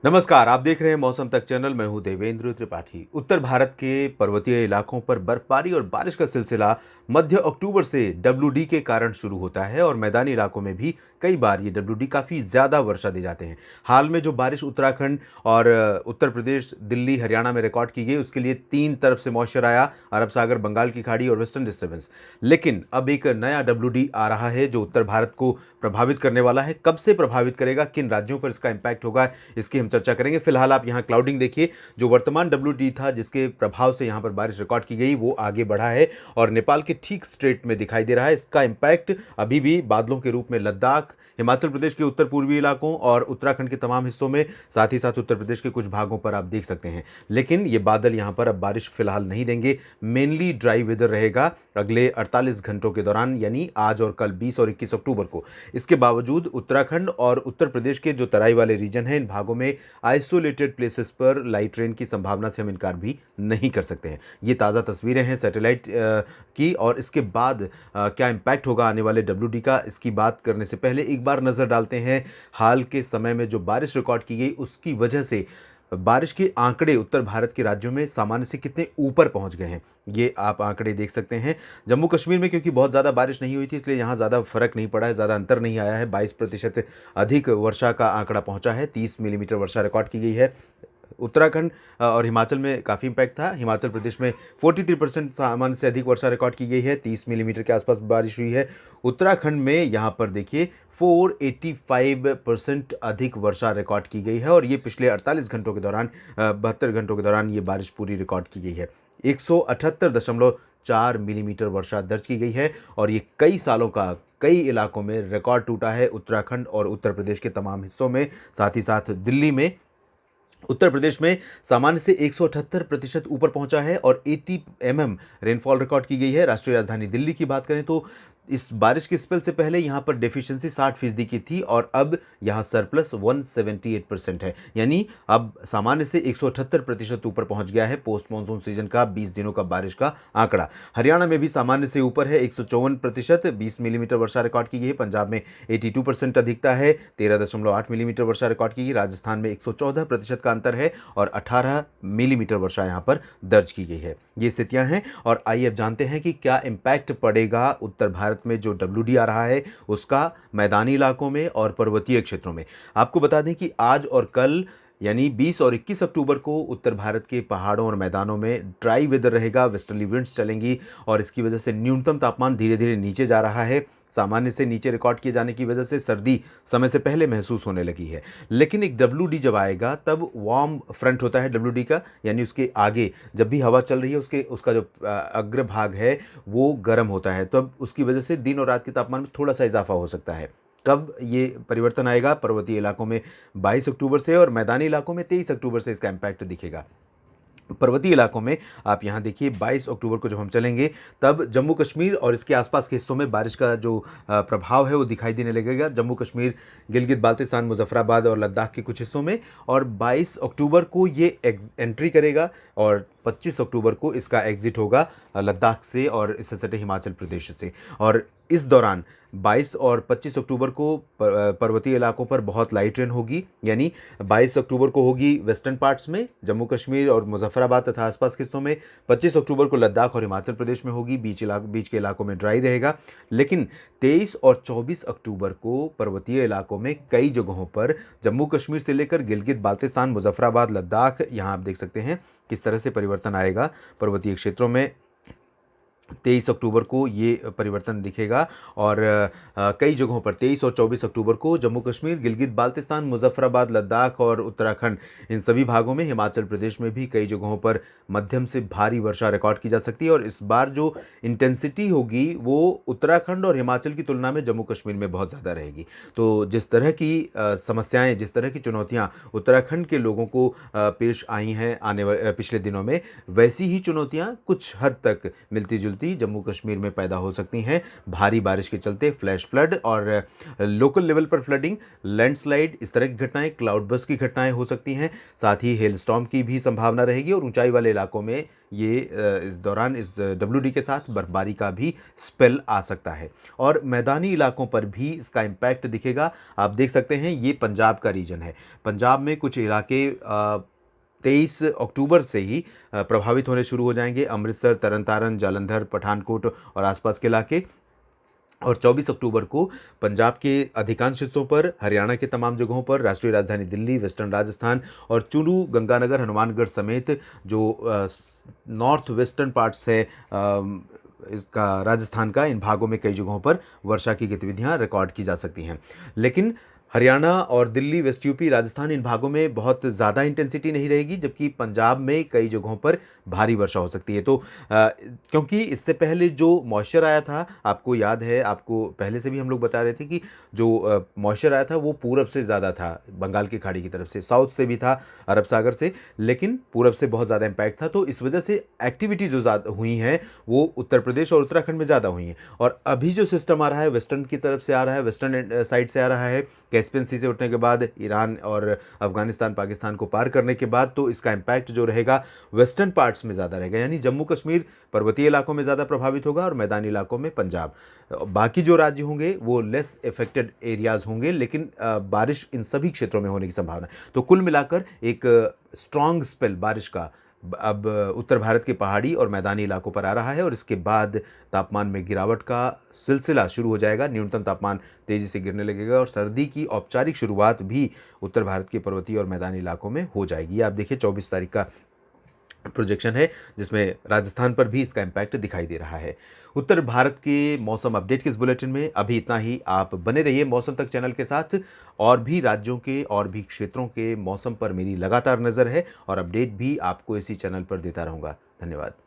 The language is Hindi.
नमस्कार, आप देख रहे हैं मौसम तक चैनल। मैं हूं देवेंद्र त्रिपाठी। उत्तर भारत के पर्वतीय इलाकों पर बर्फबारी और बारिश का सिलसिला मध्य अक्टूबर से डब्ल्यूडी के कारण शुरू होता है और मैदानी इलाकों में भी कई बार ये डब्ल्यूडी काफ़ी ज़्यादा वर्षा दे जाते हैं। हाल में जो बारिश उत्तराखंड और उत्तर प्रदेश, दिल्ली, हरियाणा में रिकॉर्ड की गई, उसके लिए तीन तरफ से मॉइस्चर आया, अरब सागर, बंगाल की खाड़ी और वेस्टर्न डिस्टर्बेंस। लेकिन अब एक नया डब्ल्यूडी आ रहा है जो उत्तर भारत को प्रभावित करने वाला है। कब से प्रभावित करेगा, किन राज्यों पर इसका इम्पैक्ट होगा, इसकी हम चर्चा करेंगे। फिलहाल आप यहाँ क्लाउडिंग देखिए। जो वर्तमान डब्ल्यूडी था जिसके प्रभाव से यहाँ पर बारिश रिकॉर्ड की गई, वो आगे बढ़ा है और नेपाल के ठीक स्ट्रेट में दिखाई दे रहा है। इसका इम्पैक्ट अभी भी बादलों के रूप में लद्दाख, हिमाचल प्रदेश के उत्तर पूर्वी इलाकों और उत्तराखंड के तमाम हिस्सों में, साथ ही साथ उत्तर प्रदेश के कुछ भागों पर आप देख सकते हैं। लेकिन ये बादल यहाँ पर अब बारिश फिलहाल नहीं देंगे। मेनली ड्राई वेदर रहेगा अगले 48 घंटों के दौरान, यानी आज और कल 20 और 21 अक्टूबर को। इसके बावजूद उत्तराखंड और उत्तर प्रदेश के जो तराई वाले रीजन हैं, इन भागों में आइसोलेटेड प्लेसेस पर लाइट रेन की संभावना से हम इनकार भी नहीं कर सकते हैं। ये ताज़ा तस्वीरें हैं सैटेलाइट की, और इसके बाद क्या इम्पैक्ट होगा आने वाले डब्ल्यूडी का, इसकी बात करने से पहले एक बार नज़र डालते हैं हाल के समय में जो बारिश रिकॉर्ड की गई उसकी वजह से बारिश के आंकड़े उत्तर भारत के राज्यों में सामान्य से कितने ऊपर पहुंच गए हैं। ये आप आंकड़े देख सकते हैं। जम्मू कश्मीर में क्योंकि बहुत ज़्यादा बारिश नहीं हुई थी, इसलिए यहाँ ज़्यादा फर्क नहीं पड़ा है, ज़्यादा अंतर नहीं आया है। 22% अधिक वर्षा का आंकड़ा पहुंचा है, 30 मिलीमीटर वर्षा रिकॉर्ड की गई है। उत्तराखंड और हिमाचल में काफ़ी इम्पैक्ट था। हिमाचल प्रदेश में 43% सामान्य से अधिक वर्षा रिकॉर्ड की गई है, 30 मिलीमीटर के आसपास बारिश हुई है। उत्तराखंड में यहाँ पर देखिए 485% अधिक वर्षा रिकॉर्ड की गई है, और ये पिछले 48 घंटों के दौरान 72 घंटों के दौरान ये बारिश पूरी रिकॉर्ड की गई है। 178.4 मिलीमीटर वर्षा दर्ज की गई है, और ये कई सालों का कई इलाकों में रिकॉर्ड टूटा है, उत्तराखंड और उत्तर प्रदेश के तमाम हिस्सों में। साथ ही साथ दिल्ली में, उत्तर प्रदेश में सामान्य से 178% ऊपर पहुंचा है और 80 रेनफॉल रिकॉर्ड की गई है। राष्ट्रीय राजधानी दिल्ली की बात करें तो इस बारिश के स्पेल से पहले यहाँ पर डेफिशिएंसी 60% की थी, और अब यहाँ सरप्लस 178% है, यानी अब सामान्य से 178% ऊपर पहुंच गया है पोस्ट मानसून सीजन का 20 दिनों का बारिश का आंकड़ा। हरियाणा में भी सामान्य से ऊपर है, 154%, 20 मिलीमीटर वर्षा रिकॉर्ड की गई है। पंजाब में 82% अधिकता है, 13.8 मिलीमीटर वर्षा रिकॉर्ड की गई। राजस्थान में 114% का अंतर है और 18 मिलीमीटर वर्षा यहाँ पर दर्ज की गई है। ये स्थितियाँ हैं, और आइए अब जानते हैं कि क्या इम्पैक्ट पड़ेगा उत्तर भारत में जो डब्ल्यूडी आ रहा है उसका मैदानी इलाकों में और पर्वतीय क्षेत्रों में। आपको बता दें कि आज और कल यानी 20 और 21 अक्टूबर को उत्तर भारत के पहाड़ों और मैदानों में ड्राई वेदर रहेगा, वेस्टर्ली विंड्स चलेंगी, और इसकी वजह से न्यूनतम तापमान धीरे धीरे नीचे जा रहा है। सामान्य से नीचे रिकॉर्ड किए जाने की वजह से सर्दी समय से पहले महसूस होने लगी है। लेकिन एक डब्ल्यूडी जब आएगा तब वार्म फ्रंट होता है डब्ल्यूडी का, यानी उसके आगे जब भी हवा चल रही है उसका जो अग्रभाग है वो गर्म होता है, तब उसकी वजह से दिन और रात के तापमान में थोड़ा सा इजाफा हो सकता है। कब ये परिवर्तन आएगा? पर्वतीय इलाकों में 22 अक्टूबर से, और मैदानी इलाकों में 23 अक्टूबर से इसका इम्पैक्ट दिखेगा। पर्वतीय इलाकों में आप यहाँ देखिए 22 अक्टूबर को जब हम चलेंगे तब जम्मू कश्मीर और इसके आसपास के हिस्सों में बारिश का जो प्रभाव है वो दिखाई देने लगेगा। जम्मू कश्मीर, गिलगित बाल्तिस्तान, मुजफ्फराबाद और लद्दाख के कुछ हिस्सों में। और 22 अक्टूबर को ये एंट्री करेगा और 25 अक्टूबर को इसका एग्जिट होगा लद्दाख से और इससे सटे हिमाचल प्रदेश से। और इस दौरान 22 और 25 अक्टूबर को पर्वतीय इलाकों पर बहुत लाइट रेन होगी, यानी 22 अक्टूबर को होगी वेस्टर्न पार्ट्स में, जम्मू कश्मीर और मुजफ्फराबाद तथा आसपास के हिस्सों में। 25 अक्टूबर को लद्दाख और हिमाचल प्रदेश में होगी, बीच के इलाकों में ड्राई रहेगा। लेकिन 23 और 24 अक्टूबर को पर्वतीय इलाकों में कई जगहों पर, जम्मू कश्मीर से लेकर गिलगित बाल्तिस्तान, मुजफ्फराबाद, लद्दाख, यहाँ आप देख सकते हैं किस तरह से परिवर्तन आएगा पर्वतीय क्षेत्रों में। 23 अक्टूबर को ये परिवर्तन दिखेगा, और कई जगहों पर 23 और 24 अक्टूबर को जम्मू कश्मीर, गिलगित बाल्तिस्तान, मुजफ्फराबाद, लद्दाख और उत्तराखंड, इन सभी भागों में, हिमाचल प्रदेश में भी कई जगहों पर मध्यम से भारी वर्षा रिकॉर्ड की जा सकती है। और इस बार जो इंटेंसिटी होगी वो उत्तराखंड और हिमाचल की तुलना में जम्मू कश्मीर में बहुत ज़्यादा रहेगी। तो जिस तरह की समस्याएँ, जिस तरह की चुनौतियाँ उत्तराखंड के लोगों को पेश आई हैं पिछले दिनों में, वैसी ही चुनौतियाँ कुछ हद तक मिलती जुलती खूबसूरती जम्मू कश्मीर में पैदा हो सकती हैं। भारी बारिश के चलते फ्लैश फ्लड और लोकल लेवल पर फ्लडिंग, लैंडस्लाइड, इस तरह की घटनाएं, क्लाउड बर्स्ट की घटनाएं हो सकती हैं। साथ ही हेल स्टॉर्म की भी संभावना रहेगी और ऊंचाई वाले इलाकों में ये इस दौरान इस WD के साथ बर्फबारी का भी स्पेल आ सकता है और मैदानी इलाकों पर भी इसका इम्पैक्ट दिखेगा। आप देख सकते हैं ये पंजाब का रीजन है। पंजाब में कुछ इलाके 23 अक्टूबर से ही प्रभावित होने शुरू हो जाएंगे। अमृतसर, तरन तारन, जालंधर, पठानकोट और आसपास के इलाके। और 24 अक्टूबर को पंजाब के अधिकांश हिस्सों पर, हरियाणा के तमाम जगहों पर, राष्ट्रीय राजधानी दिल्ली, वेस्टर्न राजस्थान और चूरू, गंगानगर, हनुमानगढ़ समेत जो नॉर्थ वेस्टर्न पार्ट्स है इसका राजस्थान का, इन भागों में कई जगहों पर वर्षा की गतिविधियां रिकॉर्ड की जा सकती हैं। लेकिन हरियाणा और दिल्ली, वेस्ट यूपी, राजस्थान, इन भागों में बहुत ज़्यादा इंटेंसिटी नहीं रहेगी, जबकि पंजाब में कई जगहों पर भारी वर्षा हो सकती है। तो क्योंकि इससे पहले जो मॉइस्चर आया था, आपको याद है, आपको पहले से भी हम लोग बता रहे थे कि जो मॉइस्चर आया था वो पूरब से ज़्यादा था, बंगाल की खाड़ी की तरफ से, साउथ से भी था, अरब सागर से, लेकिन पूरब से बहुत ज़्यादा इम्पैक्ट था। तो इस वजह से एक्टिविटी जो ज़्यादा हुई हैं वो उत्तर प्रदेश और उत्तराखंड में ज़्यादा हुई हैं। और अभी जो सिस्टम आ रहा है वेस्टर्न की तरफ से आ रहा है, वेस्टर्न साइड से आ रहा है, कैस्पियन सी से उठने के बाद ईरान और अफगानिस्तान, पाकिस्तान को पार करने के बाद, तो इसका इम्पैक्ट जो रहेगा वेस्टर्न पार्ट्स में ज़्यादा रहेगा, यानी जम्मू कश्मीर पर्वतीय इलाकों में ज़्यादा प्रभावित होगा और मैदानी इलाकों में पंजाब। बाकी जो राज्य होंगे वो लेस इफेक्टेड एरियाज होंगे, लेकिन बारिश इन सभी क्षेत्रों में होने की संभावना है। तो कुल मिलाकर एक स्ट्रॉन्ग स्पेल बारिश का अब उत्तर भारत के पहाड़ी और मैदानी इलाकों पर आ रहा है और इसके बाद तापमान में गिरावट का सिलसिला शुरू हो जाएगा। न्यूनतम तापमान तेज़ी से गिरने लगेगा और सर्दी की औपचारिक शुरुआत भी उत्तर भारत के पर्वतीय और मैदानी इलाकों में हो जाएगी। आप देखिए 24 तारीख का प्रोजेक्शन है जिसमें राजस्थान पर भी इसका इम्पैक्ट दिखाई दे रहा है। उत्तर भारत के मौसम अपडेट के इस बुलेटिन में अभी इतना ही। आप बने रहिए मौसम तक चैनल के साथ। और भी राज्यों के और भी क्षेत्रों के मौसम पर मेरी लगातार नज़र है और अपडेट भी आपको इसी चैनल पर देता रहूँगा। धन्यवाद।